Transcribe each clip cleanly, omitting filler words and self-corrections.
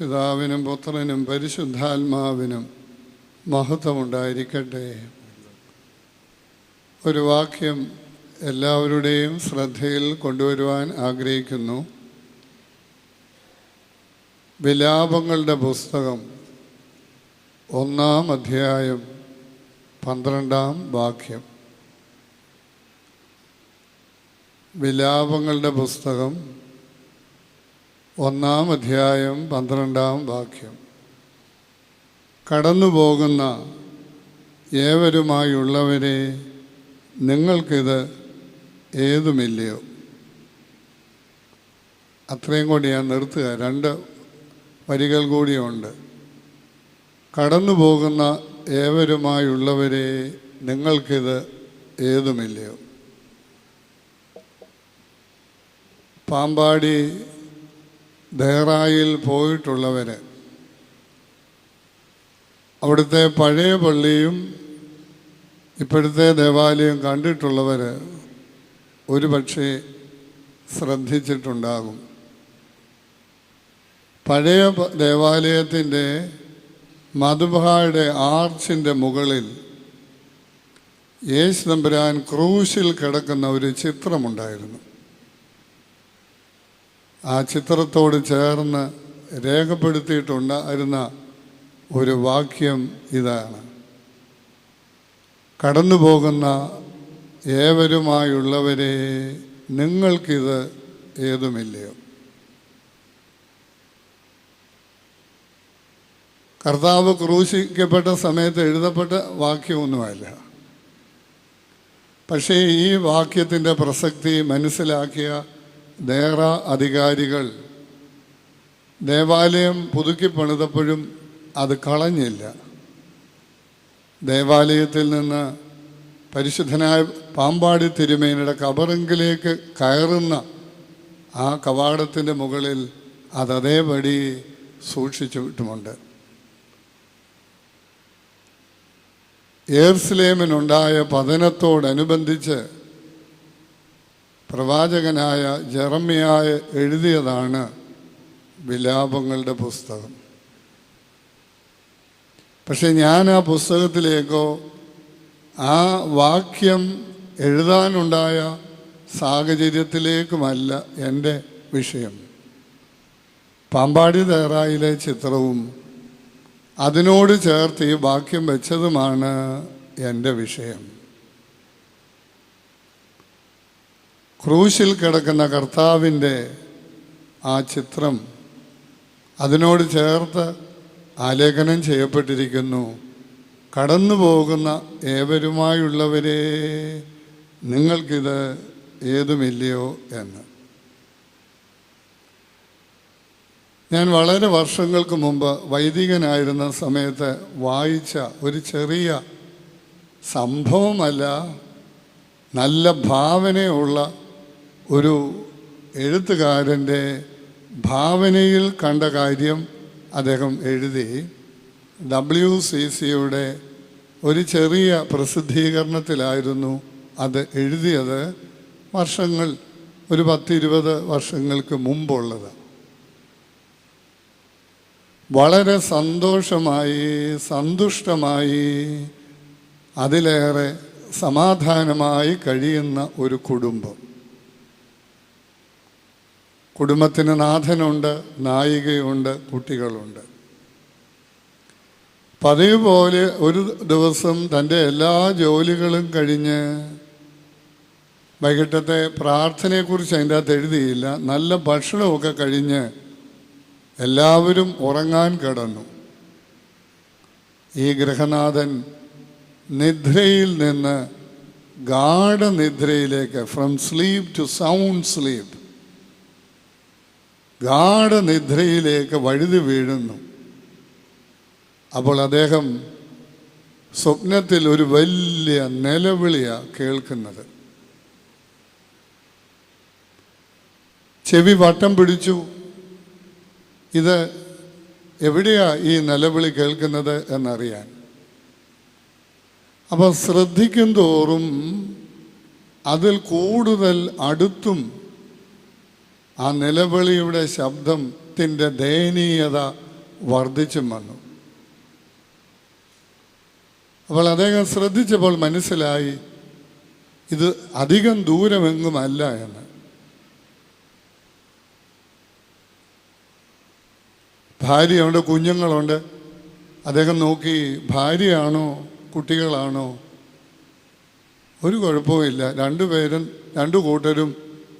പിതാവിനും പുത്രനും പരിശുദ്ധാത്മാവിനും മഹത്വമുണ്ടായിരിക്കട്ടെ. ഒരു വാക്യം എല്ലാവരുടെയും ശ്രദ്ധയിൽ കൊണ്ടുവരുവാൻ ആഗ്രഹിക്കുന്നു. വിലാപങ്ങളുടെ പുസ്തകം 1-ാം അധ്യായം 12-ാം വാക്യം. വിലാപങ്ങളുടെ പുസ്തകം 1-ാം അധ്യായം 12-ാം വാക്യം. കടന്നുപോകുന്ന ഏവരുമായുള്ളവരെ നിങ്ങൾക്കിത് ഏതുമില്ലയോ? അത്രയും കൂടി ഞാൻ നിർത്തുക. 2 വരികൾ കൂടിയുണ്ട്. കടന്നുപോകുന്ന ഏവരുമായുള്ളവരെ നിങ്ങൾക്കിത് ഏതുമില്ലയോ? പാമ്പാടി ദേറായിൽ പോയിട്ടുള്ളവർ അവിടുത്തെ പഴയ പള്ളിയും ഇപ്പോഴത്തെ ദേവാലയം കണ്ടിട്ടുള്ളവർ ഒരു പക്ഷേ ശ്രദ്ധിച്ചിട്ടുണ്ടാകും. പഴയ ദേവാലയത്തിൻ്റെ മധുബായുടെ ആർച്ചിൻ്റെ മുകളിൽ യേശു തമ്പുരാൻ ക്രൂശിൽ കിടക്കുന്ന ഒരു ചിത്രമുണ്ടായിരുന്നു. ആ ചിത്രത്തോട് ചേർന്ന് രേഖപ്പെടുത്തിയിട്ടുണ്ടായിരുന്ന ഒരു വാക്യം ഇതാണ്: കടന്നുപോകുന്ന ഏവരുമായുള്ളവരെ നിങ്ങൾക്കിത് ഏതുമില്ലയോ? കർത്താവ് ക്രൂശിക്കപ്പെട്ട സമയത്ത് എഴുതപ്പെട്ട വാക്യമൊന്നുമല്ല. പക്ഷേ ഈ വാക്യത്തിൻ്റെ പ്രസക്തി മനസ്സിലാക്കിയ ദേറ അധികാരികൾ ദേവാലയം പുതുക്കി പണിതപ്പോഴും അത് കളഞ്ഞില്ല. ദേവാലയത്തിൽ നിന്ന് പരിശുദ്ധനായ പാമ്പാടി തിരുമേനിയുടെ കബറിങ്കിലേക്ക് കയറുന്ന ആ കവാടത്തിൻ്റെ മുകളിൽ അതേപടി സൂക്ഷിച്ചിട്ടുമുണ്ട്. യെരുശലേമിനുണ്ടായ പതനത്തോടനുബന്ധിച്ച് പ്രവാചകനായ ജെറമ്യായ എഴുതിയതാണ് വിലാപങ്ങളുടെ പുസ്തകം. പക്ഷെ ഞാൻ ആ പുസ്തകത്തിലേക്കോ ആ വാക്യം എഴുതാനുണ്ടായ സാഹചര്യത്തിലേക്കുമല്ല എൻ്റെ വിഷയം. പാമ്പാടി ദേറായിലെ ചിത്രവും അതിനോട് ചേർത്ത് ഈ വാക്യം വെച്ചതുമാണ് എൻ്റെ വിഷയം. ക്രൂശിൽ കിടക്കുന്ന കർത്താവിൻ്റെ ആ ചിത്രം അതിനോട് ചേർത്ത് ആലേഖനം ചെയ്യപ്പെട്ടിരിക്കുന്നു. കടന്നു പോകുന്ന ഏവരുമായുള്ളവരെ നിങ്ങൾക്കിത് ഏതുമില്ലയോ എന്ന്. ഞാൻ വളരെ വർഷങ്ങൾക്ക് മുമ്പ് വൈദികനായിരുന്ന സമയത്ത് വായിച്ച ഒരു ചെറിയ സംഭവമല്ല, നല്ല ഭാവനയുള്ള ഒരു എഴുത്തുകാരൻ്റെ ഭാവനയിൽ കണ്ട കാര്യം അദ്ദേഹം എഴുതി. WCCയുടെ ഒരു ചെറിയ പ്രസിദ്ധീകരണത്തിലായിരുന്നു അത് എഴുതിയത്. വർഷങ്ങൾ, ഒരു 10-20 വർഷങ്ങൾക്ക് മുമ്പുള്ളത്. വളരെ സന്തോഷമായി, സന്തുഷ്ടമായി, അതിലേറെ സമാധാനമായി കഴിയുന്ന ഒരു കുടുംബം. കുടുംബത്തിന് നാഥനുണ്ട്, നായികയുണ്ട്, കുട്ടികളുണ്ട്. പതിവ് പോലെ ഒരു ദിവസം തൻ്റെ എല്ലാ ജോലികളും കഴിഞ്ഞ് വൈകിട്ടത്തെ പ്രാർത്ഥനയെക്കുറിച്ച് അതിൻ്റെ അകത്ത് എഴുതിയില്ല, നല്ല ഭക്ഷണമൊക്കെ കഴിഞ്ഞ് എല്ലാവരും ഉറങ്ങാൻ കിടന്നു. ഈ ഗൃഹനാഥൻ നിദ്രയിൽ നിന്ന് ഗാഢനിദ്രയിലേക്ക്, from sleep to sound sleep, ഗാഢനിദ്രയിലേക്ക് വഴുതി വീഴുന്നു. അപ്പോൾ അദ്ദേഹം സ്വപ്നത്തിൽ ഒരു വലിയ നിലവിളിയാണ് കേൾക്കുന്നത്. ചെവി വട്ടം പിടിച്ചു. ഇത് എവിടെയാ ഈ നിലവിളി കേൾക്കുന്നത് എന്നറിയാൻ. അപ്പോൾ ശ്രദ്ധിക്കും തോറും അതിൽ കൂടുതൽ അടുത്തും ആ നിലവിളിയുടെ ശബ്ദത്തിൻ്റെ ദയനീയത വർദ്ധിച്ചും വന്നു. അപ്പോൾ അദ്ദേഹം ശ്രദ്ധിച്ചപ്പോൾ മനസ്സിലായി ഇത് അധികം ദൂരമെങ്ങുമല്ല എന്ന്. ഭാര്യയുണ്ട്, കുഞ്ഞുങ്ങളുണ്ട്. അദ്ദേഹം നോക്കി, ഭാര്യയാണോ കുട്ടികളാണോ? ഒരു കുഴപ്പവുമില്ല. രണ്ടു കൂട്ടരും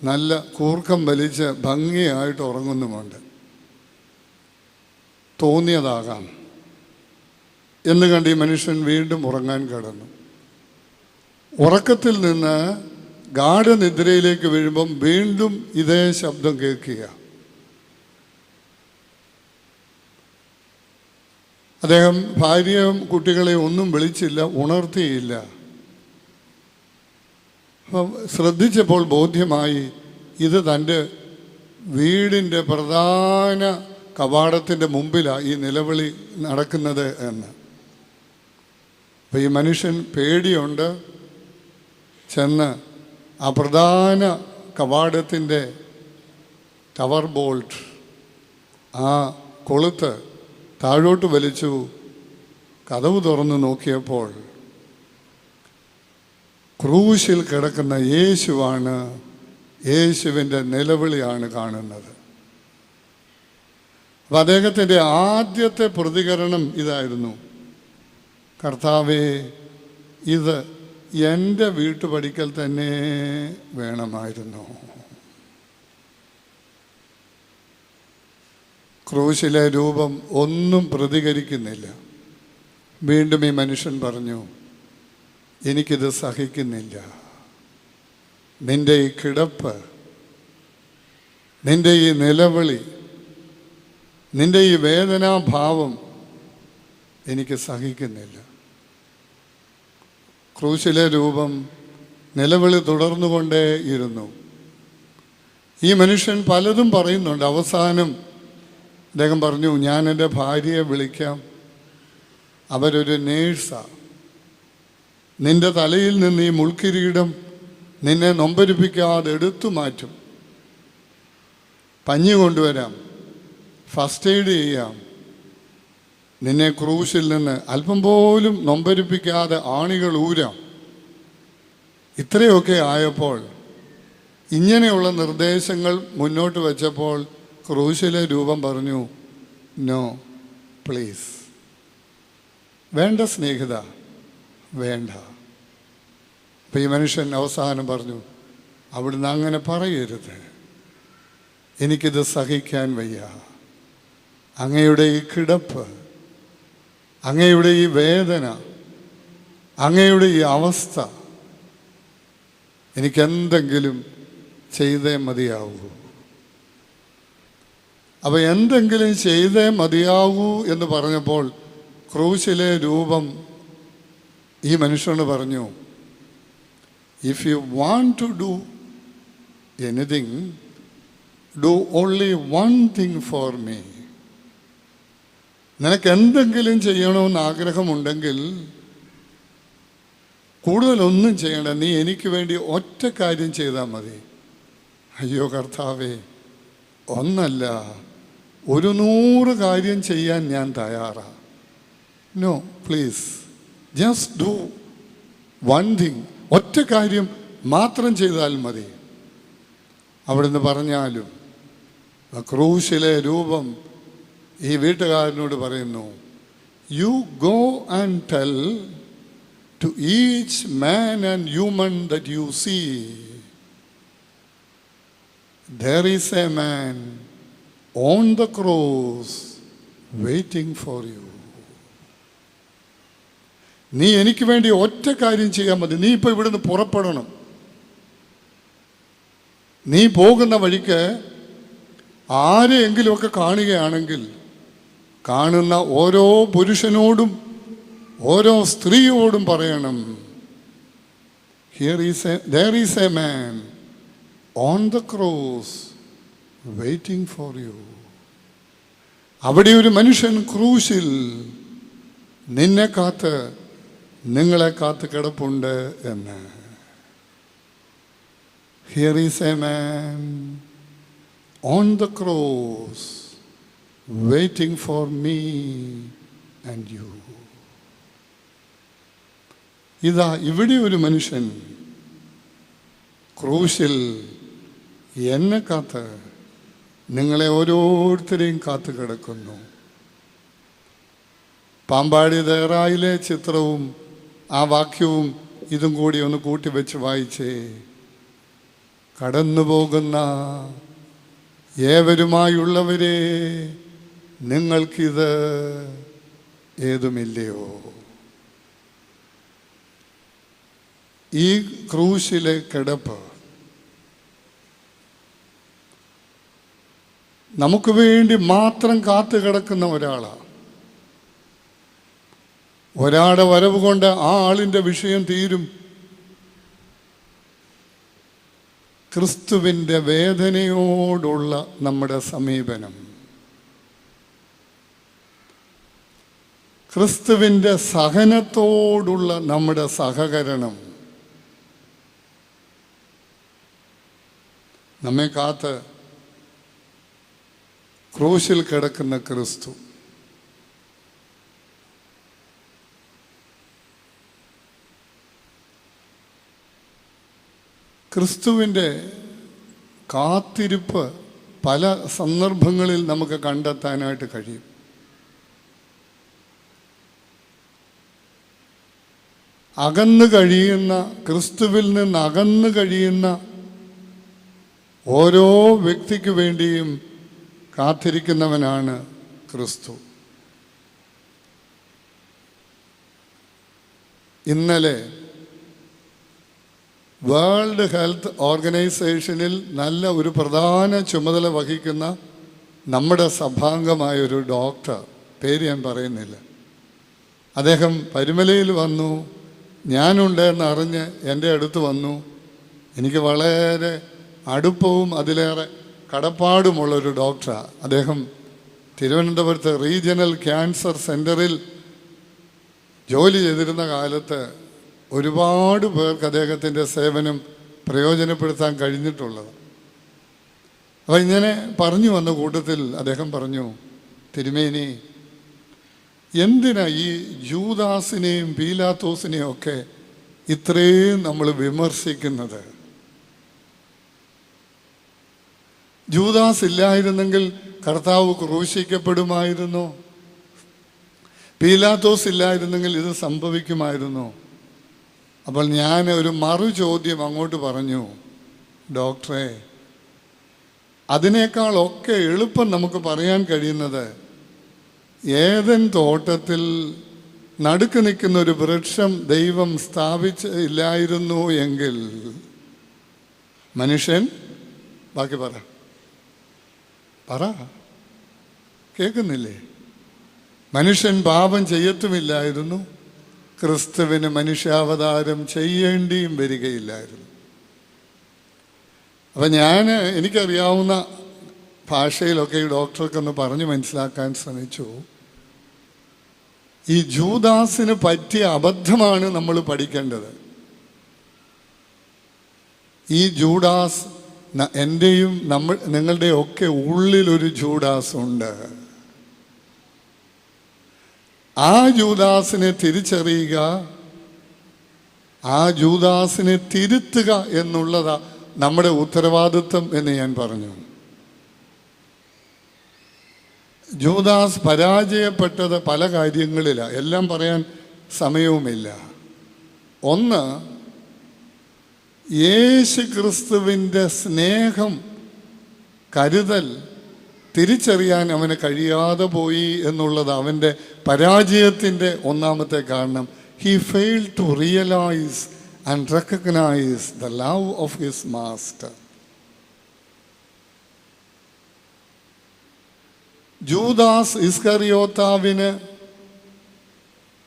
നല്ല കൂർക്കം വലിച്ച് ഭംഗിയായിട്ട് ഉറങ്ങുന്നുമുണ്ട്. തോന്നിയതാകാം എന്ന് കണ്ട് ഈ മനുഷ്യൻ വീണ്ടും ഉറങ്ങാൻ കിടന്നു. ഉറക്കത്തിൽ നിന്ന് ഗാഢനിദ്രയിലേക്ക് വീഴുമ്പം വീണ്ടും ഇതേ ശബ്ദം കേൾക്കുക. അദ്ദേഹം ഭാര്യയും കുട്ടികളെയും ഒന്നും വിളിച്ചില്ല, ഉണർത്തിയില്ല. അപ്പം ശ്രദ്ധിച്ചപ്പോൾ ബോധ്യമായി ഇത് തൻ്റെ വീടിൻ്റെ പ്രധാന കവാടത്തിൻ്റെ മുമ്പിലാണ് ഈ നിലവിളി നടക്കുന്നത് എന്ന്. അപ്പം ഈ മനുഷ്യൻ പേടിയുണ്ട്. ചെന്ന് ആ പ്രധാന കവാടത്തിൻ്റെ ടവർ ബോൾട്ട്, ആ കൊളുത്ത് താഴോട്ട് വലിച്ചു. കതവ് തുറന്ന് നോക്കിയപ്പോൾ ക്രൂശിൽ കിടക്കുന്ന യേശുവാണ്. യേശുവിൻ്റെ നിലവിളിയാണ് കാണുന്നത്. അപ്പം അദ്ദേഹത്തിൻ്റെ ആദ്യത്തെ പ്രതികരണം ഇതായിരുന്നു: കർത്താവേ, ഇത് എൻ്റെ വീട്ടുപടിക്കൽ തന്നെ വേണമായിരുന്നു. ക്രൂശിലെ രൂപം ഒന്നും പ്രതികരിക്കുന്നില്ല. വീണ്ടും ഈ മനുഷ്യൻ പറഞ്ഞു, എനിക്കിത് സഹിക്കുന്നില്ല. നിൻ്റെ ഈ കിടപ്പ്, നിൻ്റെ ഈ നിലവിളി, നിൻ്റെ ഈ വേദനാഭാവം എനിക്ക് സഹിക്കുന്നില്ല. ക്രൂശിലെ രൂപം നിലവിളി തുടർന്നുകൊണ്ടേയിരുന്നു. ഈ മനുഷ്യൻ പലതും പറയുന്നുണ്ട്. അവസാനം അദ്ദേഹം പറഞ്ഞു, ഞാൻ എൻ്റെ ഭാര്യയെ വിളിക്കാം, അവരൊരു നേഴ്സാണ്. നിൻ്റെ തലയിൽ നിന്ന് ഈ മുൾക്കിരീടം നിന്നെ നൊമ്പരിപ്പിക്കാതെ എടുത്തു മാറ്റും. പഞ്ഞി കൊണ്ടുവരാം, ഫസ്റ്റ് എയ്ഡ് ചെയ്യാം. നിന്നെ ക്രൂശിൽ നിന്ന് അല്പം പോലും നൊമ്പരിപ്പിക്കാതെ ആണികൾ ഊരാം. ഇത്രയൊക്കെ ആയപ്പോൾ, ഇങ്ങനെയുള്ള നിർദ്ദേശങ്ങൾ മുന്നോട്ട് വെച്ചപ്പോൾ ക്രൂശിലെ രൂപം പറഞ്ഞു, നോ പ്ലീസ്, വേണ്ട സ്നേഹിത, വേണ്ട. അപ്പം ഈ മനുഷ്യൻ അവസാനം പറഞ്ഞു, അവിടുന്ന് അങ്ങനെ പറയരുത്, എനിക്കിത് സഹിക്കാൻ വയ്യ. അങ്ങയുടെ ഈ കിടപ്പ്, അങ്ങയുടെ ഈ വേദന, അങ്ങയുടെ ഈ അവസ്ഥ എനിക്കെന്തെങ്കിലും ചെയ്തേ മതിയാവൂ. അപ്പോൾ എന്തെങ്കിലും ചെയ്തേ മതിയാവൂ എന്ന് പറഞ്ഞപ്പോൾ ക്രൂശിലെ രൂപം ഈ മനുഷ്യനോട് പറഞ്ഞു, if you want to do anything, do only one thing for me. നിനക്ക് എന്തെങ്കിലും ചെയ്യണമെന്ന് ആഗ്രഹമുണ്ടെങ്കിൽ കൂടുതലൊന്നും ചെയ്യണ്ട, നീ എനിക്ക് വേണ്ടി ഒറ്റ കാര്യം ചെയ്താൽ മതി. അയ്യോ കർത്താവേ, ഒന്നല്ല 100 കാര്യം ചെയ്യാൻ ഞാൻ തയ്യാറാണ്. No please, just do one thing. ഒറ്റ കാര്യം മാത്രം ചെയ്താൽ മതി. അവിടുന്ന് പറഞ്ഞാലും ക്രൂശിലെ രൂപം ഈ വീട്ടുകാരനോട് പറയുന്നു, you go and tell to each man and human that you see, there is a man on the cross waiting for you. നീ എനിക്ക് വേണ്ടി ഒറ്റ കാര്യം ചെയ്യാൻ മതി. നീ ഇപ്പോൾ ഇവിടുന്ന് പുറപ്പെടണം. നീ പോകുന്ന വഴിക്ക് ആരെയെങ്കിലുമൊക്കെ കാണുകയാണെങ്കിൽ, കാണുന്ന ഓരോ പുരുഷനോടും ഓരോ സ്ത്രീയോടും പറയണം, there is a man on the cross waiting for you. അവിടെ ഒരു മനുഷ്യൻ ക്രൂശിൽ നിന്നെ കാത്ത്, നിങ്ങളെ കാത്ത് കിടപ്പുണ്ട് എന്ന്. Here is a man on the cross waiting for me and you. ഇതാ ഇവിടെ ഒരു മനുഷ്യൻ ക്രൂശിൽ എന്നെ കാത്ത്, നിങ്ങളെ ഓരോരുത്തരെയും കാത്തു കിടക്കുന്നു. പാമ്പാടി ദേറായിലെ ചിത്രവും ആ വാക്യവും ഇതും കൂടി ഒന്ന് കൂട്ടിവെച്ച് വായിച്ചേ. കടന്നു പോകുന്ന ഏവരുമായുള്ളവരെ, നിങ്ങൾക്കിത് ഏതുമില്ലയോ? ഈ ക്രൂശിലെ കിടപ്പ് നമുക്ക് വേണ്ടി മാത്രം കാത്തു കിടക്കുന്ന ഒരാളാണ്. ഒരാളുടെ വരവ് കൊണ്ട് ആ ആളിൻ്റെ വിഷയം തീരും. ക്രിസ്തുവിൻ്റെ വേദനയോടുള്ള നമ്മുടെ സമീപനം, ക്രിസ്തുവിൻ്റെ സഹനത്തോടുള്ള നമ്മുടെ സഹകരണം, നമ്മെ കാത്ത് ക്രൂശിൽ കിടക്കുന്ന ക്രിസ്തു. ക്രിസ്തുവിൻ്റെ കാത്തിരിപ്പ് പല സന്ദർഭങ്ങളിൽ നമുക്ക് കണ്ടെത്താനായിട്ട് കഴിയും. അകന്നു കഴിയുന്ന, ക്രിസ്തുവിൽ നിന്ന് അകന്നു കഴിയുന്ന ഓരോ വ്യക്തിക്ക് വേണ്ടിയും കാത്തിരിക്കുന്നവനാണ് ക്രിസ്തു. ഇന്നലെ വേൾഡ് ഹെൽത്ത് ഓർഗനൈസേഷനിൽ നല്ല ഒരു പ്രധാന ചുമതല വഹിക്കുന്ന നമ്മുടെ സഭാംഗമായൊരു ഡോക്ടർ, പേര് ഞാൻ പറയുന്നില്ല, അദ്ദേഹം പരുമലയിൽ വന്നു. ഞാനുണ്ടെന്ന് അറിഞ്ഞ് എൻ്റെ അടുത്ത് വന്നു. എനിക്ക് വളരെ അടുപ്പവും അതിലേറെ കടപ്പാടുമുള്ളൊരു ഡോക്ടറാണ് അദ്ദേഹം. തിരുവനന്തപുരത്ത് റീജിയണൽ ക്യാൻസർ സെൻ്ററിൽ ജോലി ചെയ്തിരുന്ന കാലത്ത് ഒരുപാട് പേർക്ക് അദ്ദേഹത്തിൻ്റെ സേവനം പ്രയോജനപ്പെടുത്താൻ കഴിഞ്ഞിട്ടുള്ളത്. അപ്പോൾ ഇങ്ങനെ പറഞ്ഞു വന്ന കൂട്ടത്തിൽ അദ്ദേഹം പറഞ്ഞു, തിരുമേനി, എന്തിനാ ഈ ജൂദാസിനെയും പീലാത്തോസിനെയും ഒക്കെ ഇത്രയും നമ്മൾ വിമർശിക്കുന്നത്? ജൂദാസ് ഇല്ലായിരുന്നെങ്കിൽ കർത്താവ് ക്രൂശിക്കപ്പെടുമായിരുന്നോ? പീലാത്തോസ് ഇല്ലായിരുന്നെങ്കിൽ ഇത് സംഭവിക്കുമായിരുന്നോ? അപ്പോൾ ഞാൻ ഒരു മറു ചോദ്യം അങ്ങോട്ട് പറഞ്ഞു, ഡോക്ടറെ, അതിനേക്കാളൊക്കെ എളുപ്പം നമുക്ക് പറയാൻ കഴിയുന്നത്, ഏദൻ തോട്ടത്തിൽ നടുക്ക് നിൽക്കുന്ന ഒരു വൃക്ഷം ദൈവം സ്ഥാപിച്ചില്ലായിരുന്നു എങ്കിൽ മനുഷ്യൻ, ബാക്കി പറ കേൾക്കുന്നില്ലേ? മനുഷ്യൻ പാപം ചെയ്യത്തുമില്ലായിരുന്നു, ക്രിസ്തുവിന് മനുഷ്യാവതാരം ചെയ്യേണ്ടിയും വരികയില്ലായിരുന്നു. അപ്പം എനിക്കറിയാവുന്ന ഭാഷയിലൊക്കെ ഈ ഡോക്ടർക്കൊന്ന് പറഞ്ഞു മനസ്സിലാക്കാൻ ശ്രമിച്ചു. ഈ ജൂദാസിന് പറ്റിയ അബദ്ധമാണ് നമ്മൾ പഠിക്കേണ്ടത്. ഈ ജൂഡാസ് എൻ്റെയും നിങ്ങളുടെയൊക്കെ ഉള്ളിലൊരു ജൂഡാസ് ഉണ്ട്. ആ ജൂദാസിനെ തിരിച്ചറിയുക, ആ ജൂദാസിനെ തിരുത്തുക എന്നുള്ളതാ നമ്മുടെ ഉത്തരവാദിത്വം എന്ന് ഞാൻ പറഞ്ഞു. ജൂദാസ് പരാജയപ്പെട്ടത് പല കാര്യങ്ങളിലാണ്, എല്ലാം പറയാൻ സമയവുമില്ല. ഒന്ന്, യേശു ക്രിസ്തുവിൻ്റെ സ്നേഹം, കരുതൽ തിരിച്ചറിയാൻ അവന് കഴിയാതെ പോയി എന്നുള്ളത് അവൻ്റെ പരാജയത്തിൻ്റെ ഒന്നാമത്തെ കാരണം. He failed to realise and recognise the love of his master. Judas ഇസ്കറിയോത്താവിന്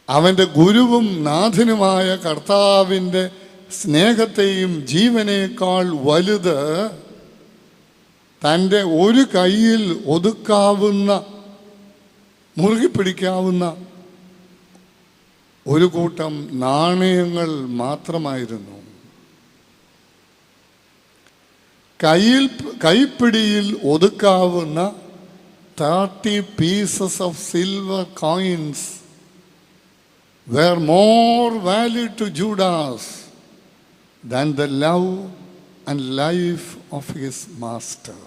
അവൻ്റെ ഗുരുവും നാഥനുമായ കർത്താവിൻ്റെ സ്നേഹത്തെയും ജീവനേക്കാൾ വലുത് തൻ്റെ ഒരു കയ്യിൽ ഒതുക്കാവുന്ന, മുറുകി പിടിക്കാവുന്ന ഒരു കൂട്ടം നാണയങ്ങൾ മാത്രമായിരുന്നു. കൈപ്പിടിയിൽ ഒതുക്കാവുന്ന 30 pieces of silver coins were more valued to Judas than the love and life of his master.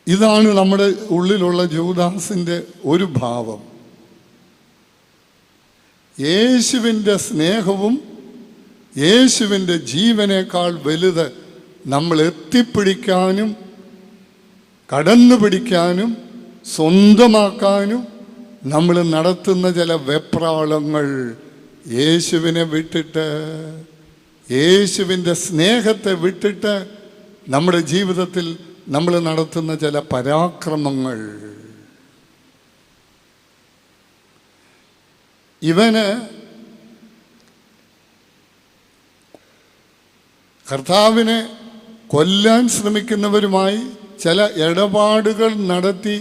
ഇതാണ് നമ്മുടെ ഉള്ളിലുള്ള ജൂദാസിൻ്റെ ഒരു ഭാവം. യേശുവിൻ്റെ സ്നേഹവും യേശുവിൻ്റെ ജീവനേക്കാൾ വലുത് നമ്മൾ എത്തിപ്പിടിക്കാനും കടന്നു പിടിക്കാനും സ്വന്തമാക്കാനും നമ്മൾ നടത്തുന്ന ചില വെപ്രാളങ്ങൾ, യേശുവിനെ വിട്ടിട്ട്, യേശുവിൻ്റെ സ്നേഹത്തെ വിട്ടിട്ട് നമ്മുടെ ജീവിതത്തിൽ നമ്മൾ നടത്തുന്ന ചില പരാക്രമങ്ങൾ. ഇവന് കർത്താവിനെ കൊല്ലാൻ ശ്രമിക്കുന്നവരുമായി ചില ഇടപാടുകൾ നടത്തി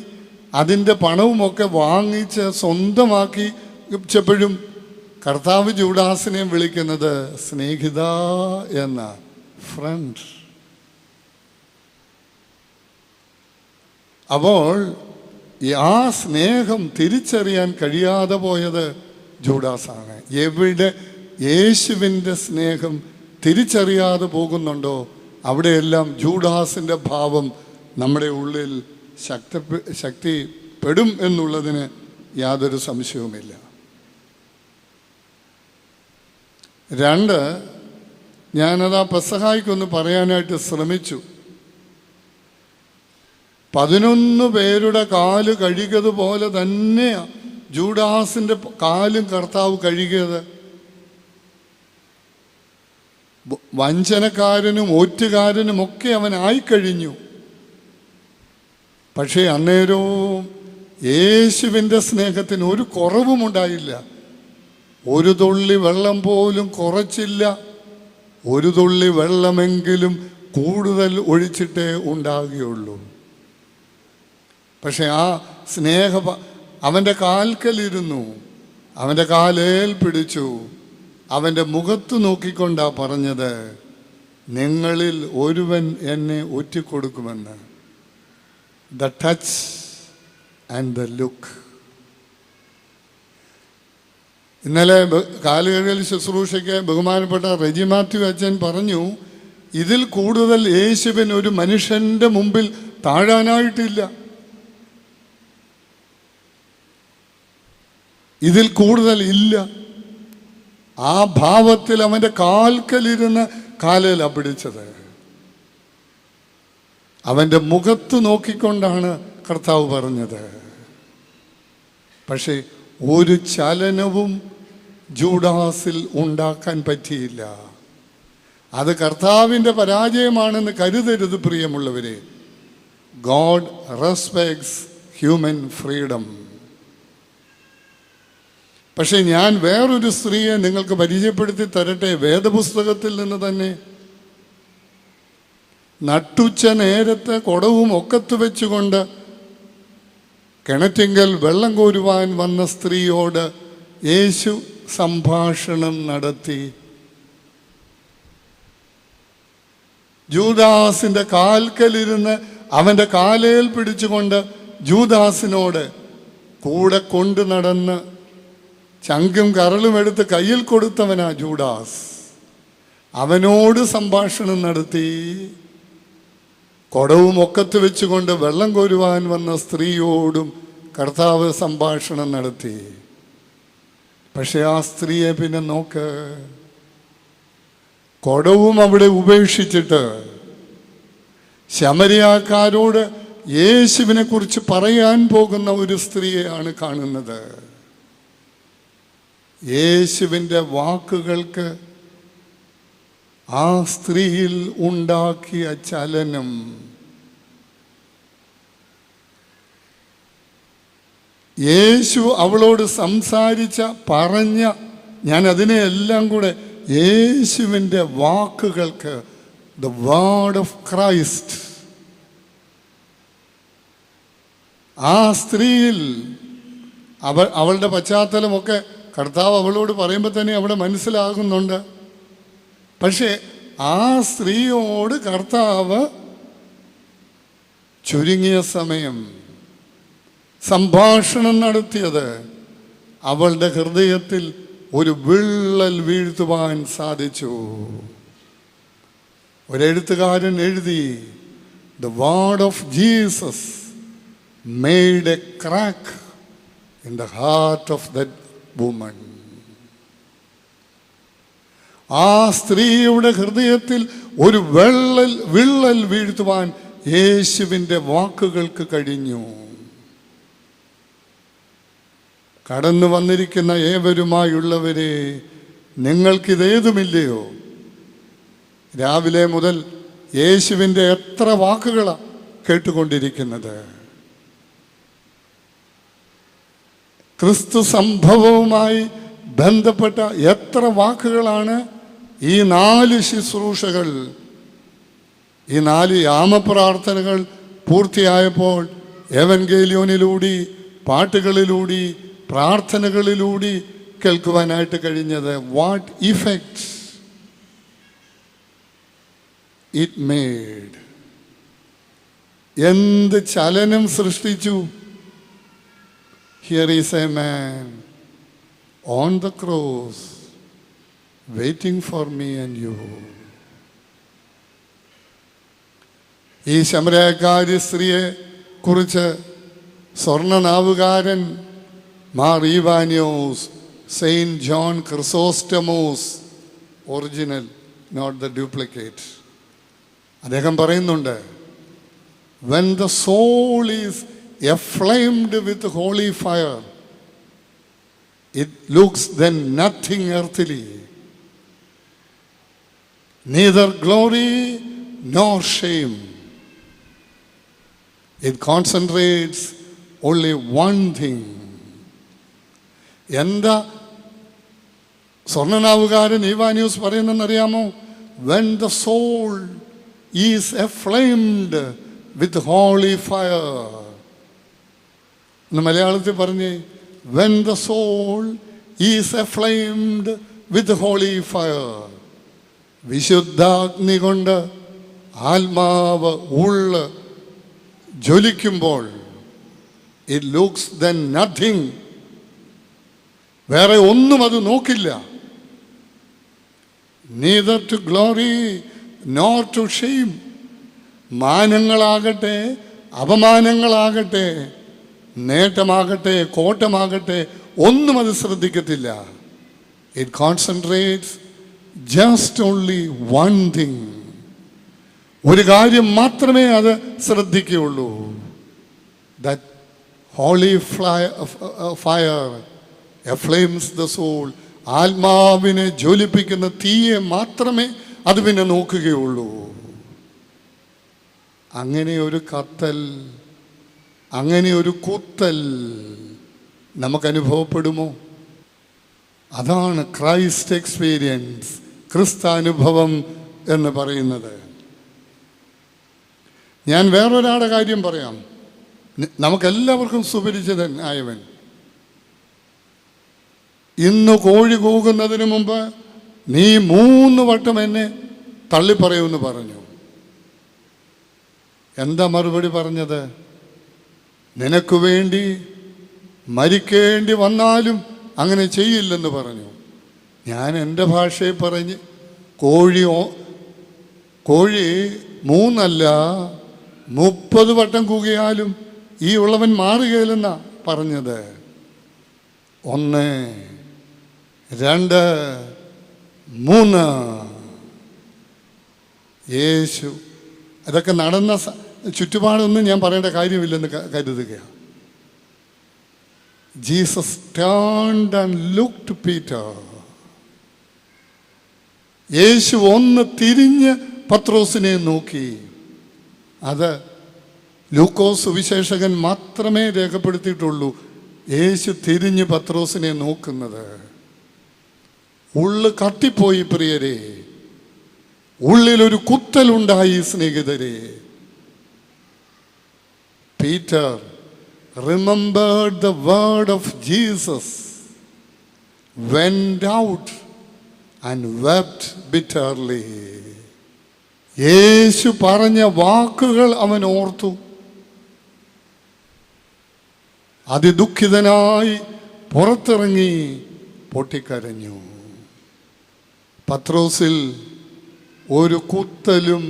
അതിൻ്റെ പണവുമൊക്കെ വാങ്ങിച്ച് സ്വന്തമാക്കിച്ചപ്പോഴും കർത്താവ് ജൂഡാസിനെ വിളിക്കുന്നത് സ്നേഹിത എന്ന, ഫ്രണ്ട്. അപ്പോൾ ആ സ്നേഹം തിരിച്ചറിയാൻ കഴിയാതെ പോയത് ജൂഡാസാണ്. എവിടെ യേശുവിൻ്റെ സ്നേഹം തിരിച്ചറിയാതെ പോകുന്നുണ്ടോ അവിടെയെല്ലാം ജൂഡാസിൻ്റെ ഭാവം നമ്മുടെ ഉള്ളിൽ ശക്തിപ്പെടും എന്നുള്ളതിന് യാതൊരു സംശയവുമില്ല. 2, ഞാനത് ആ പെസഹായ്ക്കൊന്ന് പറയാനായിട്ട് ശ്രമിച്ചു. 11 പേരുടെ കാല് കഴുകിയതുപോലെ തന്നെയാണ് ജൂഡാസിൻ്റെ കാലും കർത്താവ് കഴുകിയത്. വഞ്ചനക്കാരനും ഒറ്റുകാരനും ഒക്കെ അവനായിക്കഴിഞ്ഞു. പക്ഷേ അന്നേരവും യേശുവിൻ്റെ സ്നേഹത്തിന് ഒരു കുറവും ഉണ്ടായില്ല. ഒരു തുള്ളി വെള്ളം പോലും കുറച്ചില്ല. ഒരു തുള്ളി വെള്ളമെങ്കിലും കൂടുതൽ ഒഴിച്ചിട്ടേ ഉണ്ടാകുകയുള്ളൂ. പക്ഷെ ആ അവൻ്റെ കാൽക്കലിരുന്നു, അവൻ്റെ കാലേൽ പിടിച്ചു, അവൻ്റെ മുഖത്ത് നോക്കിക്കൊണ്ടാ പറഞ്ഞത്, നിങ്ങളിൽ ഒരുവൻ എന്നെ ഒറ്റിക്കൊടുക്കുമെന്ന്. The touch and the look. ഇന്നലെ കാലുകഴുകൽ ശുശ്രൂഷയ്ക്ക് ബഹുമാനപ്പെട്ട റെജി മാത്യു അച്ഛൻ പറഞ്ഞു, ഇതിൽ കൂടുതൽ യേശുവിന് ഒരു മനുഷ്യൻ്റെ മുമ്പിൽ താഴാനായിട്ടില്ല. ഇതിൽ കൂടുതൽ ഇല്ല. ആ ഭാവത്തിൽ അവൻ്റെ കാൽക്കലിരുന്ന് കാലിലാ പിടിച്ചത്. അവൻ്റെ മുഖത്ത് നോക്കിക്കൊണ്ടാണ് കർത്താവ് പറഞ്ഞത്. പക്ഷേ ഒരു ചലനവും ജൂഡാസിൽ ഉണ്ടാക്കാൻ പറ്റിയില്ല. അത് കർത്താവിൻ്റെ പരാജയമാണെന്ന് കരുതരുത് പ്രിയമുള്ളവരെ. God respects human freedom. പക്ഷെ ഞാൻ വേറൊരു സ്ത്രീയെ നിങ്ങൾക്ക് പരിചയപ്പെടുത്തി തരട്ടെ, വേദപുസ്തകത്തിൽ നിന്ന് തന്നെ. നട്ടുച്ച നേരത്തെ കുടവും ഒക്കത്ത് വെച്ചുകൊണ്ട് കിണറ്റിങ്കൽ വെള്ളം കോരുവാൻ വന്ന സ്ത്രീയോട് യേശു സംഭാഷണം നടത്തി. ജൂദാസിൻ്റെ കാൽക്കലിരുന്ന് അവൻ്റെ കാലേൽ പിടിച്ചുകൊണ്ട് ജൂദാസിനോട് കൂടെ കൊണ്ടു നടന്ന് ചങ്കും കരളും എടുത്ത് കയ്യിൽ കൊടുത്തവനാ ജൂഡാസ്. അവനോട് സംഭാഷണം നടത്തി. കുടവും ഒക്കത്ത് വെച്ചുകൊണ്ട് വെള്ളം കോരുവാൻ വന്ന സ്ത്രീയോടും കർത്താവ് സംഭാഷണം നടത്തി. പക്ഷെ ആ സ്ത്രീയെ പിന്നെ നോക്ക്, കുടവും അവിടെ ഉപേക്ഷിച്ചിട്ട് ശമരിയാക്കാരോട് യേശുവിനെ കുറിച്ച് പറയാൻ പോകുന്ന ഒരു സ്ത്രീയെയാണ് കാണുന്നത്. യേശുവിൻ്റെ വാക്കുകൾക്ക് ആ സ്ത്രീയിൽ ഉണ്ടാക്കിയ ചലനം, യേശു അവളോട് സംസാരിച്ച പറഞ്ഞ, ഞാൻ അതിനെയെല്ലാം കൂടെ യേശുവിൻ്റെ വാക്കുകൾക്ക്, ദ വേർഡ് ഓഫ് ക്രൈസ്റ്റ്, ആ സ്ത്രീയിൽ അവളുടെ പശ്ചാത്തലമൊക്കെ കർത്താവ് അവളോട് പറയുമ്പോൾ തന്നെ അവിടെ മനസ്സിലാകുന്നുണ്ട്. പക്ഷേ ആ സ്ത്രീയോട് കർത്താവ് ചുരുങ്ങിയ സമയം സംഭാഷണം നടത്തിയത് അവളുടെ ഹൃദയത്തിൽ ഒരു വിള്ളൽ വീഴ്ത്തുവാൻ സാധിച്ചു. ഒരെഴുത്തുകാരൻ എഴുതി, "The word of Jesus made a crack in the heart of that woman." ആ സ്ത്രീയുടെ ഹൃദയത്തിൽ ഒരു വിള്ളൽ വീഴ്ത്തുവാൻ യേശുവിൻ്റെ വാക്കുകൾക്ക് കഴിഞ്ഞു. കടന്നു വന്നിരിക്കുന്ന ഏവരുമായുള്ളവരെ, നിങ്ങൾക്കിതേതുമില്ലയോ? രാവിലെ മുതൽ യേശുവിൻ്റെ എത്ര വാക്കുകളാണ് കേട്ടുകൊണ്ടിരിക്കുന്നത്? ക്രിസ്തു സംഭവവുമായി ബന്ധപ്പെട്ട എത്ര വാക്കുകളാണ് ഈ 4 ശുശ്രൂഷകൾ, ഈ 4 യാമപ്രാർത്ഥനകൾ പൂർത്തിയായപ്പോൾ എവൻഗേലിയോനിലൂടെ, പാട്ടുകളിലൂടെ, പ്രാർത്ഥനകളിലൂടെ കേൾക്കുവാനായിട്ട് കഴിഞ്ഞത്? What effect it made! എന്ത് ചലനം സൃഷ്ടിച്ചു! Here is a man on the cross waiting for me and you. ഈ ശമരക്കാരി സ്ത്രീയെ കുറിച്ച് സ്വർണ്ണനാവുകാരൻ Mar Ivanios, saint John Chrysostomos, original, not the duplicate, അദ്ദേഹം പറയുന്നുണ്ട്, when the soul is aflamed with holy fire, it looks then nothing earthly, neither glory nor shame. It concentrates only one thing. എന്താ സ്വർണ്ണനാവുകാരൻ Ivanios പറയുന്നറിയാമോ? When the soul is aflamed with holy fire. മലയാളത്തിൽ പറഞ്ഞേ, when the soul is aflamed with holy fire. വിശുദ്ധാഗ്നി കൊണ്ട് ആത്മാവ് ഉള്ള് ജ്വലിക്കുമ്പോൾ, it looks then nothing, വേറെ ഒന്നും അത് നോക്കില്ല. neither to glory nor to shame, മാനങ്ങളാകട്ടെ അപമാനങ്ങളാകട്ടെ നേട്ടമാകട്ടെ കോട്ടമാകട്ടെ ഒന്നും അത് ശ്രദ്ധിക്കത്തില്ല. It concentrates just only one thing. ഒരു കാര്യം മാത്രമേ അത് ശ്രദ്ധിക്കുകയുള്ളൂ. That holy fire aflames the soul. ആത്മാവിനെ ജ്വലിപ്പിക്കുന്ന തീയെ മാത്രമേ അത് പിന്നെ നോക്കുകയുള്ളൂ. അങ്ങനെ ഒരു കത്തൽ, അങ്ങനെ ഒരു കുത്തൽ നമുക്ക് അനുഭവപ്പെടുമോ? അതാണ് ക്രൈസ്റ്റ് എക്സ്പീരിയൻസ്, ക്രിസ്താനുഭവം എന്ന് പറയുന്നത്. ഞാൻ വേറൊരാളുടെ കാര്യം പറയാം. നമുക്കെല്ലാവർക്കും സുപരിചിതനായവൻ. ഇന്ന് കോഴി കൂകുന്നതിന് മുമ്പ് നീ 3 വട്ടം എന്നെ തള്ളിപ്പറയുമെന്ന് പറഞ്ഞു. എന്താ മറുപടി പറഞ്ഞത്? നിനക്ക് വേണ്ടി മരിക്കേണ്ടി വന്നാലും അങ്ങനെ ചെയ്യില്ലെന്ന് പറഞ്ഞു. ഞാൻ എൻ്റെ ഭാഷയിൽ പറഞ്ഞ്, കോഴി 3 അല്ല 30 വട്ടം കൂകിയാലും ഈ ഉള്ളവൻ മാറുകയില്ലെന്നാ പറഞ്ഞത്. 1, 2, 3. യേശു അതൊക്കെ നടന്ന ചുറ്റുപാടൊന്നും ഞാൻ പറയേണ്ട കാര്യമില്ലെന്ന് കരുതുകയാണ്. Jesus turned and looked Peter. യേശു ഒന്ന് തിരിഞ്ഞ് പത്രോസിനെ നോക്കി. അത് ലൂക്കോസ് സുവിശേഷകൻ മാത്രമേ രേഖപ്പെടുത്തിയിട്ടുള്ളൂ. യേശു തിരിഞ്ഞ് പത്രോസിനെ നോക്കുന്നത്. ഉള്ളു കത്തിപ്പോയി പ്രിയരെ, ഉള്ളിലൊരു കുത്തലുണ്ടായി സ്നേഹിതരെ. Peter remembered the word of Jesus, went out and wept bitterly. യേശു പറഞ്ഞ വാക്കുകൾ അവൻ ഓർത്തു. അതിദുഃഖിതനായി പുറത്തിറങ്ങി പൊട്ടിക്കരഞ്ഞു. പത്രോസിൽ ഒരു കുത്തലും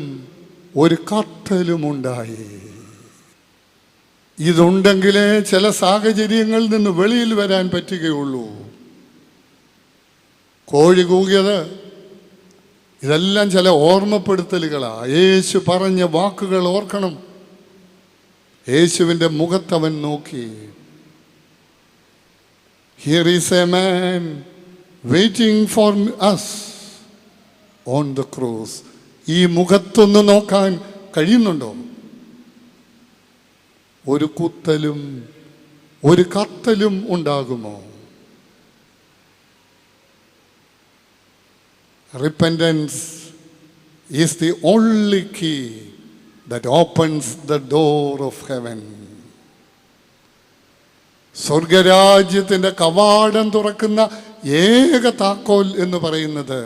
ഒരു കത്തലും ഉണ്ടായി. ഇതുണ്ടെങ്കിലേ ചില സാഹചര്യങ്ങളിൽ നിന്ന് വെളിയിൽ വരാൻ പറ്റുകയുള്ളൂ. കോഴി കൂകിയത് ഇതെല്ലാം ചില ഓർമ്മപ്പെടുത്തലുകളാ. യേശു പറഞ്ഞ വാക്കുകൾ ഓർക്കണം. യേശുവിൻ്റെ മുഖത്തവൻ നോക്കി. Here is a man waiting for us on the cross. ഈ മുഖത്തൊന്ന് നോക്കാൻ കഴിയുന്നുണ്ടോ? ഒരു കുത്തലും ഒരു കത്തലും ഉണ്ടാകുമോ? Repentance is the only key that opens the door of heaven. സ്വർഗരാജ്യത്തിൻ്റെ കവാടം തുറക്കുന്ന ഏക താക്കോൽ എന്ന് പറയുന്നത്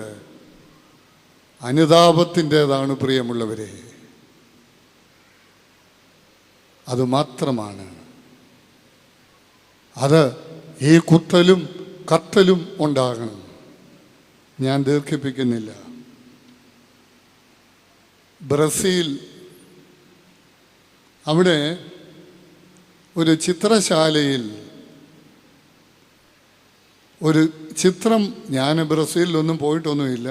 അനുതാപത്തിൻ്റെതാണ് പ്രിയമുള്ളവരെ. അതുമാത്രമാണ്. അത് ഈ കുത്തലും കത്തലും ഉണ്ടാകണം. ഞാൻ ദീർഘിപ്പിക്കുന്നില്ല. ബ്രസീൽ, അവിടെ ഒരു ചിത്രശാലയിൽ ഒരു ചിത്രം, ഞാൻ ബ്രസീലിലൊന്നും പോയിട്ടൊന്നുമില്ല,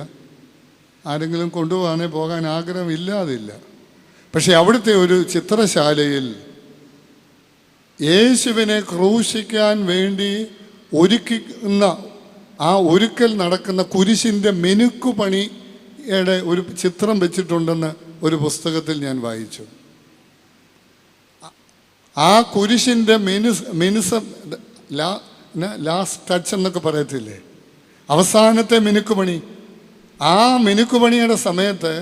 ആരെങ്കിലും കൊണ്ടുപോകാനേ പോകാൻ ആഗ്രഹമില്ലാതില്ല. പക്ഷെ അവിടുത്തെ ഒരു ചിത്രശാലയിൽ യേശുവിനെ ക്രൂശിക്കാൻ വേണ്ടി ഒരുക്കുന്ന ആ ഒരുക്കൽ നടക്കുന്ന കുരിശിൻ്റെ മിനുക്കുപണിയുടെ ഒരു ചിത്രം വെച്ചിട്ടുണ്ടെന്ന് ഒരു പുസ്തകത്തിൽ ഞാൻ വായിച്ചു. ആ കുരിശിൻ്റെ ലാസ്റ്റ് ടച്ച് എന്നൊക്കെ പറയത്തില്ലേ, അവസാനത്തെ മിനുക്കുപണി. ആ മിനുക്കുപണിയുടെ സമയത്ത്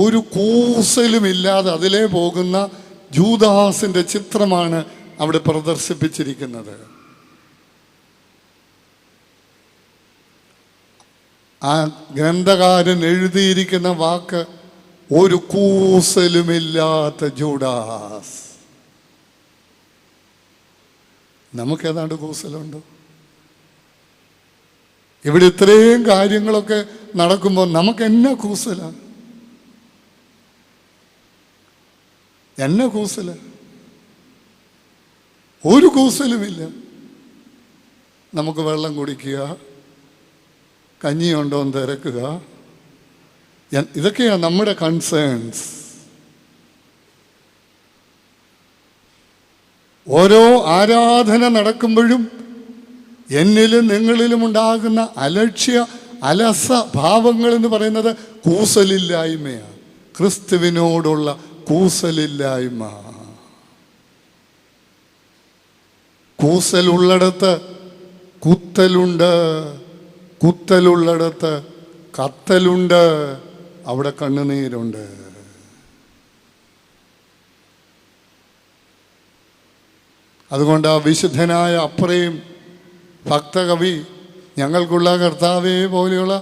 ഒരു കൂസലുമില്ലാതെ അതിലേ പോകുന്ന ജൂദാസിൻ്റെ ചിത്രമാണ് അവിടെ പ്രദർശിപ്പിച്ചിരിക്കുന്നത്. ആ ഗ്രന്ഥകാരൻ എഴുതിയിരിക്കുന്ന വാക്ക് ഒരു കൂസലുമില്ലാത്ത ജൂഡാസ്. നമുക്കേതാണ്ട് കൂസലുണ്ടോ? ഇവിടെ ഇത്രയും കാര്യങ്ങളൊക്കെ നടക്കുമ്പോൾ നമുക്ക് എന്നാ കൂസലാണ്? എന്നെ കൂസല? ഒരു കൂസലുമില്ല. നമുക്ക് വെള്ളം കുടിക്കുക, കഞ്ഞിയുണ്ടോ എന്ന് തിരക്കുക, ഇതൊക്കെയാണ് നമ്മുടെ കൺസേൺസ്. ഓരോ ആരാധന നടക്കുമ്പോഴും എന്നിലും നിങ്ങളിലും ഉണ്ടാകുന്ന അലസ ഭാവങ്ങൾ എന്ന് പറയുന്നത് കൂസലില്ലായ്മയാണ്. ക്രിസ്തുവിനോടുള്ള കൂസലില്ലായ്മ. കൂസലുള്ളിടത്ത് കുത്തലുണ്ട്, കുത്തലുള്ളിടത്ത് കത്തലുണ്ട്, അവിടെ കണ്ണുനീരുണ്ട്. അതുകൊണ്ട് ആ വിശുദ്ധനായ അപ്രയും ഭക്തകവി ഞങ്ങൾക്കുള്ള കർത്താവേ പോലെയുള്ള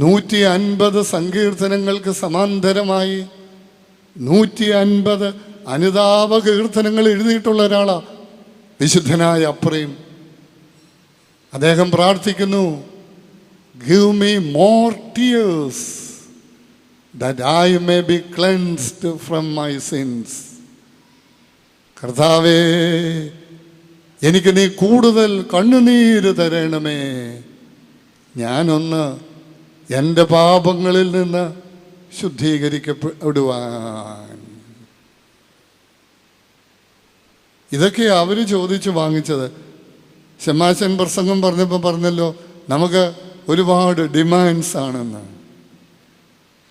150 സങ്കീർത്തനങ്ങൾക്ക് സമാന്തരമായി 150 അനുതാപ കീർത്തനങ്ങൾ എഴുതിയിട്ടുള്ള ഒരാളാണ് വിശുദ്ധനായ അപ്രയും. അദ്ദേഹം പ്രാർത്ഥിക്കുന്നു, Give me more tears that I may be cleansed from my sins. കർത്താവേ, എനിക്ക് നീ കൂടുതൽ കണ്ണുനീര് തരണമേ, ഞാനൊന്ന് എൻ്റെ പാപങ്ങളിൽ നിന്ന് ശുദ്ധീകരിക്കപ്പെടുവാൻ. ഇതൊക്കെയാണ് അവർ ചോദിച്ചു വാങ്ങിച്ചത്. ശമാശൻ പ്രസംഗം പറഞ്ഞപ്പോൾ പറഞ്ഞല്ലോ, നമുക്ക് ഒരുപാട് ഡിമാൻഡ്സ് ആണെന്ന്.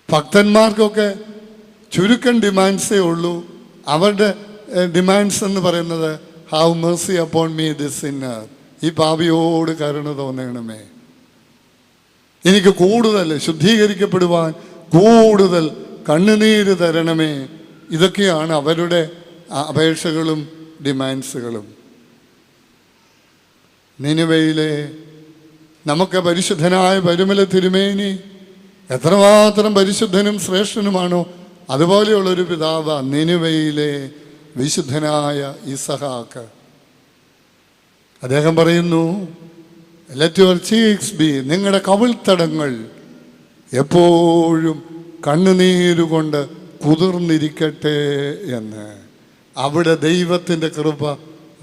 ഭക്തന്മാർക്കൊക്കെ ചുരുക്കം ഡിമാൻഡ്സേ ഉള്ളൂ. അവരുടെ ഡിമാൻഡ്സ് എന്ന് പറയുന്നത് have mercy upon me this Sinner, ഈ പാപിയോട് കരുണ തോന്നണമേ, എനിക്ക് കൂടുതൽ ശുദ്ധീകരിക്കപ്പെടുവാൻ കൂടുതൽ കണ്ണുനീര് തരണമേ. ഇതൊക്കെയാണ് അവരുടെ അപേക്ഷകളും ഡിമാൻഡ്സുകളും. നിനിവയിലെ നമുക്ക് പരിശുദ്ധനായ പരിമല തിരുമേനി എത്രമാത്രം പരിശുദ്ധനും ശ്രേഷ്ഠനുമാണോ അതുപോലെയുള്ളൊരു പിതാവ് നിനിവയിലെ വിശുദ്ധനായ ഇസഹാക്ക്. അദ്ദേഹം പറയുന്നു, ലെറ്റ് യുവർ ചീക്സ് ബി, നിങ്ങളുടെ കവിൾത്തടങ്ങൾ എപ്പോഴും കണ്ണുനീരുകൊണ്ട് കുതിർന്നിരിക്കട്ടെ എന്ന്. അവിടെ ദൈവത്തിൻ്റെ കൃപ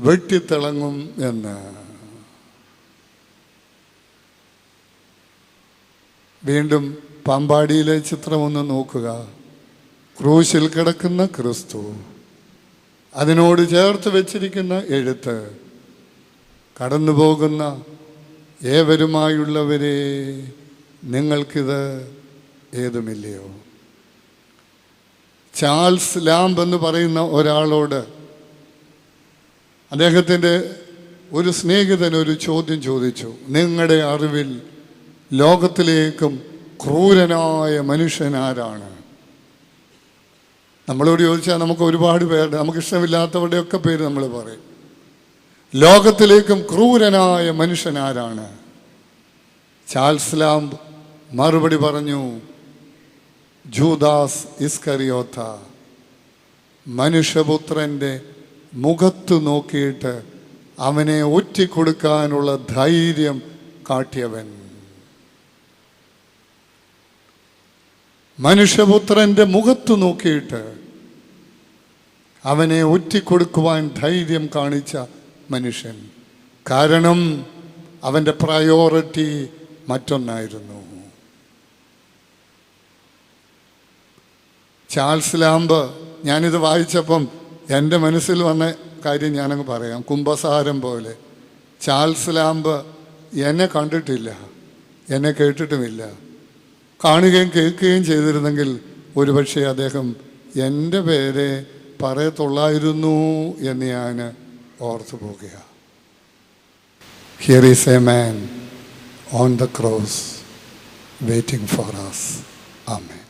വെട്ടിത്തിളങ്ങും എന്ന്. വീണ്ടും പാമ്പാടിയിലെ ചിത്രം ഒന്ന് നോക്കുക. ക്രൂശിൽ കിടക്കുന്ന ക്രിസ്തു, അതിനോട് ചേർത്ത് വെച്ചിരിക്കുന്ന എഴുത്ത്, കടന്നു പോകുന്ന ഏവരുമായുള്ളവരെ നിങ്ങൾക്കിത് ഏതുമില്ലയോ? ചാൾസ് ലാംബ് എന്ന് പറയുന്ന ഒരാളോട് അദ്ദേഹത്തിൻ്റെ ഒരു സ്നേഹിതൻ ഒരു ചോദ്യം ചോദിച്ചു. നിങ്ങളുടെ അറിവിൽ ലോകത്തിലേക്കും ക്രൂരനായ മനുഷ്യനാരാണ്? നമ്മളോട് ചോദിച്ചാൽ നമുക്ക് ഒരുപാട് പേരുടെ, നമുക്കിഷ്ടമില്ലാത്തവരുടെയൊക്കെ പേര് നമ്മൾ പറയും. ലോകത്തിലേക്കും ക്രൂരനായ മനുഷ്യനാരാണ്? ചാൾസ് ലാംബ് മറുപടി പറഞ്ഞു, ജൂദാസ് ഇസ്കറിയോത്ത. മനുഷ്യപുത്രൻ്റെ മുഖത്ത് നോക്കിയിട്ട് അവനെ ഒറ്റിക്കൊടുക്കാനുള്ള ധൈര്യം കാട്ടിയവൻ. മനുഷ്യപുത്രൻ്റെ മുഖത്ത് നോക്കിയിട്ട് അവനെ ഒറ്റിക്കൊടുക്കുവാൻ ധൈര്യം കാണിച്ച മനുഷ്യൻ. കാരണം അവൻ്റെ പ്രയോറിറ്റി മറ്റൊന്നായിരുന്നു. ചാൾസ് ലാംബ്, ഞാനിത് വായിച്ചപ്പം എൻ്റെ മനസ്സിൽ വന്ന കാര്യം ഞാനങ്ങ് പറയാം, കുംഭസാരം പോലെ. ചാൾസ് ലാംബ് എന്നെ കണ്ടിട്ടില്ല, എന്നെ കേട്ടിട്ടുമില്ല. കാണുകയും കേൾക്കുകയും ചെയ്തിരുന്നെങ്കിൽ ഒരുപക്ഷെ അദ്ദേഹം എൻ്റെ പേരെ പറയത്തുള്ളായിരുന്നു എന്ന് ഞാൻ ഓർത്തു പോകുക. Here is a man on the cross waiting for us. Amen.